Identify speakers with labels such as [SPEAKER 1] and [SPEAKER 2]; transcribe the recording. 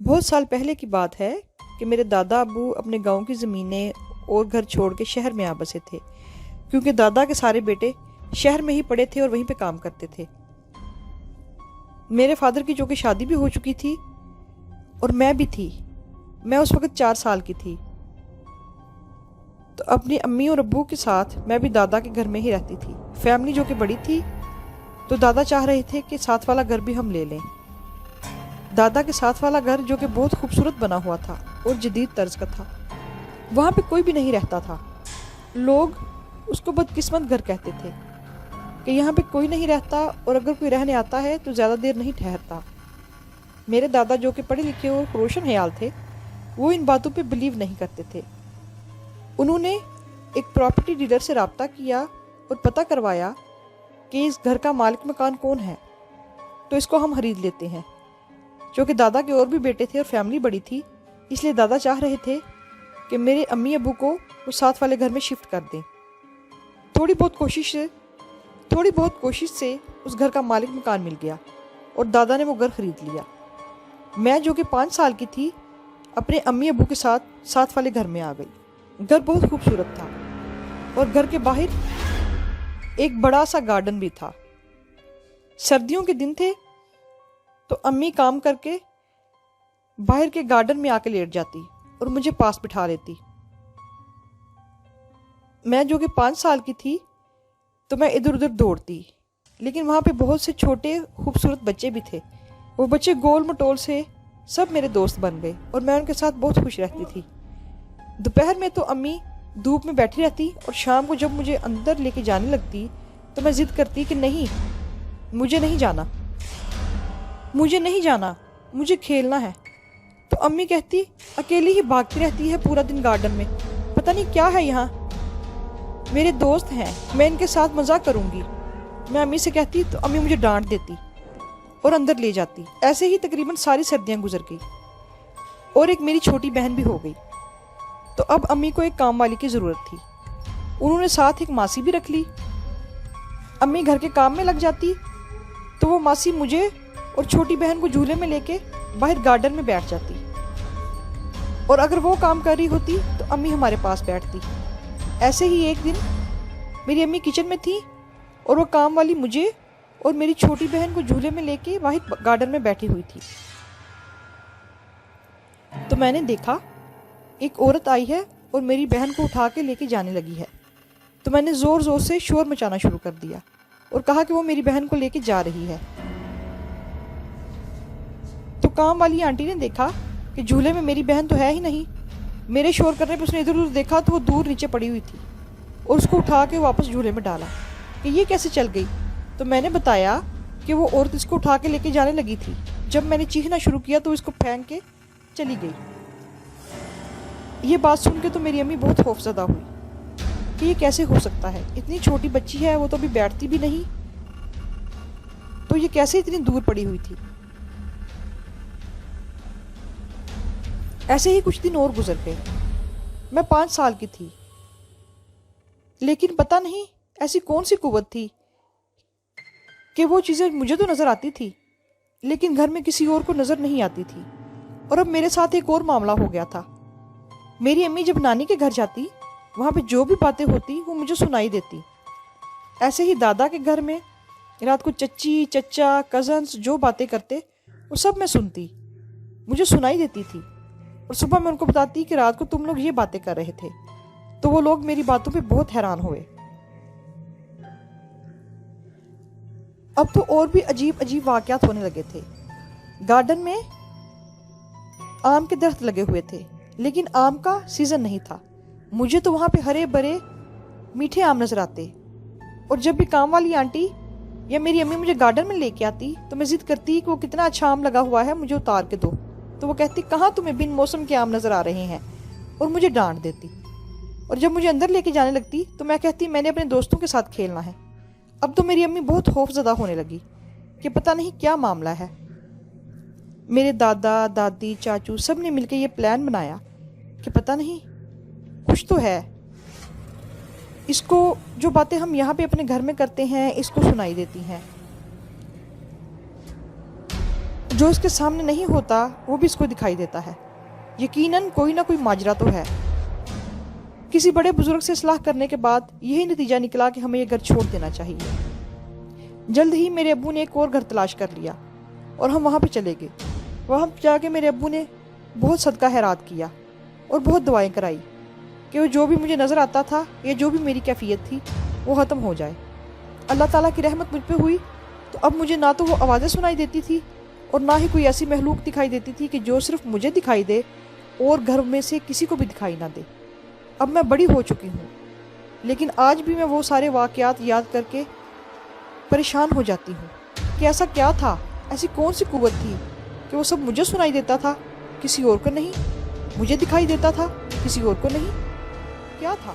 [SPEAKER 1] بہت سال پہلے کی بات ہے کہ میرے دادا ابو اپنے گاؤں کی زمینیں اور گھر چھوڑ کے شہر میں آ بسے تھے، کیونکہ دادا کے سارے بیٹے شہر میں ہی پڑے تھے اور وہیں پہ کام کرتے تھے۔ میرے فادر کی جو کہ شادی بھی ہو چکی تھی اور میں بھی تھی، میں اس وقت 4 سال کی تھی، تو اپنی امی اور ابو کے ساتھ میں بھی دادا کے گھر میں ہی رہتی تھی۔ فیملی جو کہ بڑی تھی تو دادا چاہ رہے تھے کہ ساتھ والا گھر بھی ہم لے لیں۔ دادا کے ساتھ والا گھر جو کہ بہت خوبصورت بنا ہوا تھا اور جدید طرز کا تھا، وہاں پہ کوئی بھی نہیں رہتا تھا۔ لوگ اس کو بدقسمت گھر کہتے تھے کہ یہاں پہ کوئی نہیں رہتا، اور اگر کوئی رہنے آتا ہے تو زیادہ دیر نہیں ٹھہرتا۔ میرے دادا جو کہ پڑھے لکھے اور روشن خیال تھے، وہ ان باتوں پہ بلیو نہیں کرتے تھے۔ انہوں نے ایک پراپرٹی ڈیلر سے رابطہ کیا اور پتہ کروایا کہ اس گھر کا مالک مکان کون ہے، تو اس کو ہم خرید لیتے ہیں۔ جو کہ دادا کے اور بھی بیٹے تھے اور فیملی بڑی تھی، اس لیے دادا چاہ رہے تھے کہ میرے امی ابو کو وہ ساتھ والے گھر میں شفٹ کر دیں۔ تھوڑی بہت کوشش سے اس گھر کا مالک مکان مل گیا اور دادا نے وہ گھر خرید لیا۔ میں جو کہ 5 سال کی تھی، اپنے امی ابو کے ساتھ والے گھر میں آ گئی۔ گھر بہت خوبصورت تھا اور گھر کے باہر ایک بڑا سا گارڈن بھی تھا۔ سردیوں کے دن تھے تو امی کام کر کے باہر کے گارڈن میں آ کے لیٹ جاتی اور مجھے پاس بٹھا لیتی۔ میں جو کہ 5 سال کی تھی تو میں ادھر ادھر دوڑتی، لیکن وہاں پہ بہت سے چھوٹے خوبصورت بچے بھی تھے۔ وہ بچے گول مٹول سے سب میرے دوست بن گئے اور میں ان کے ساتھ بہت خوش رہتی تھی۔ دوپہر میں تو امی دھوپ میں بیٹھی رہتی اور شام کو جب مجھے اندر لے کے جانے لگتی تو میں ضد کرتی کہ نہیں، مجھے نہیں جانا، مجھے کھیلنا ہے۔ تو امی کہتی اکیلی ہی بھاگتی رہتی ہے پورا دن گارڈن میں، پتہ نہیں کیا ہے یہاں، میرے دوست ہیں، میں ان کے ساتھ مزہ کروں گی۔ میں امی سے کہتی تو امی مجھے ڈانٹ دیتی اور اندر لے جاتی۔ ایسے ہی تقریباً ساری سردیاں گزر گئی اور ایک میری چھوٹی بہن بھی ہو گئی۔ تو اب امی کو ایک کام والی کی ضرورت تھی۔ انہوں نے ساتھ ایک ماسی بھی رکھ لی۔ امی گھر کے کام میں لگ جاتی تو وہ ماسی مجھے اور چھوٹی بہن کو جھولے میں لے کے باہر گارڈن میں بیٹھ جاتی، اور اگر وہ کام کر رہی ہوتی تو امی ہمارے پاس بیٹھتی۔ ایسے ہی ایک دن میری امی کچن میں تھی اور وہ کام والی مجھے اور میری چھوٹی بہن کو جھولے میں لے کے باہر گارڈن میں بیٹھی ہوئی تھی۔ تو میں نے دیکھا ایک عورت آئی ہے اور میری بہن کو اٹھا کے لے کے جانے لگی ہے۔ تو میں نے زور زور سے شور مچانا شروع کر دیا اور کہا کہ وہ میری بہن کو لے کے جا رہی ہے۔ تو کام والی آنٹی نے دیکھا کہ جھولے میں میری بہن تو ہے ہی نہیں۔ میرے شور کرنے پہ اس نے ادھر ادھر دیکھا تو وہ دور نیچے پڑی ہوئی تھی اور اس کو اٹھا کے واپس جھولے میں ڈالا کہ یہ کیسے چل گئی۔ تو میں نے بتایا کہ وہ عورت اس کو اٹھا کے لے کے جانے لگی تھی۔ جب میں نے چیخنا شروع کیا تو اس کو پھینک کے چلی گئی۔ یہ بات سن کے تو میری امی بہت خوفزدہ ہوئی کہ یہ کیسے ہو سکتا ہے، اتنی چھوٹی بچی ہے، وہ تو ابھی بیٹھتی بھی نہیں، تو یہ کیسے اتنی دور پڑی ہوئی تھی۔ ایسے ہی کچھ دن اور گزر گئے۔ میں 5 سال کی تھی، لیکن پتہ نہیں ایسی کون سی قوت تھی کہ وہ چیزیں مجھے تو نظر آتی تھی لیکن گھر میں کسی اور کو نظر نہیں آتی تھی۔ اور اب میرے ساتھ ایک اور معاملہ ہو گیا تھا۔ میری امی جب نانی کے گھر جاتی، وہاں پہ جو بھی باتیں ہوتی وہ مجھے سنائی دیتی۔ ایسے ہی دادا کے گھر میں رات کو چچی چچا کزنز جو باتیں کرتے وہ سب میں سنتی، مجھے سنائی دیتی تھی، اور صبح میں ان کو بتاتی کہ رات کو تم لوگ یہ باتیں کر رہے تھے۔ تو وہ لوگ میری باتوں پہ بہت حیران ہوئے۔ اب تو اور بھی عجیب عجیب واقعات ہونے لگے تھے۔ گارڈن میں آم کے درخت لگے ہوئے تھے، لیکن آم کا سیزن نہیں تھا۔ مجھے تو وہاں پہ ہرے بھرے میٹھے آم نظر آتے، اور جب بھی کام والی آنٹی یا میری امی مجھے گارڈن میں لے کے آتی تو میں ضد کرتی کہ وہ کتنا اچھا آم لگا ہوا ہے، مجھے اتار کے دو۔ تو وہ کہتی کہاں تمہیں بن موسم کے آم نظر آ رہے ہیں، اور مجھے ڈانٹ دیتی۔ اور جب مجھے اندر لے کے جانے لگتی تو میں کہتی میں نے اپنے دوستوں کے ساتھ کھیلنا ہے۔ اب تو میری امی بہت خوف زدہ ہونے لگی کہ پتہ نہیں کیا معاملہ ہے۔ میرے دادا دادی چاچو سب نے مل کے یہ پلان بنایا کہ پتہ نہیں کچھ تو ہے، اس کو جو باتیں ہم یہاں پہ اپنے گھر میں کرتے ہیں اس کو سنائی دیتی ہیں۔ جو اس کے سامنے نہیں ہوتا وہ بھی اس کو دکھائی دیتا ہے۔ یقیناً کوئی نہ کوئی ماجرا تو ہے۔ کسی بڑے بزرگ سے اصلاح کرنے کے بعد یہی نتیجہ نکلا کہ ہمیں یہ گھر چھوڑ دینا چاہیے۔ جلد ہی میرے ابو نے ایک اور گھر تلاش کر لیا اور ہم وہاں پہ چلے گئے۔ وہاں پہ جا کے میرے ابو نے بہت صدقہ خیرات کیا اور بہت دعائیں کرائی کہ وہ جو بھی مجھے نظر آتا تھا یا جو بھی میری کیفیت تھی وہ ختم ہو جائے۔ اللہ تعالیٰ کی رحمت مجھ پہ ہوئی تو اب مجھے نہ تو وہ آوازیں سنائی دیتی تھی اور نہ ہی کوئی ایسی مخلوق دکھائی دیتی تھی کہ جو صرف مجھے دکھائی دے اور گھر میں سے کسی کو بھی دکھائی نہ دے۔ اب میں بڑی ہو چکی ہوں، لیکن آج بھی میں وہ سارے واقعات یاد کر کے پریشان ہو جاتی ہوں کہ ایسا کیا تھا، ایسی کون سی قوت تھی کہ وہ سب مجھے سنائی دیتا تھا، کسی اور کو نہیں، مجھے دکھائی دیتا تھا، کسی اور کو نہیں، کیا تھا؟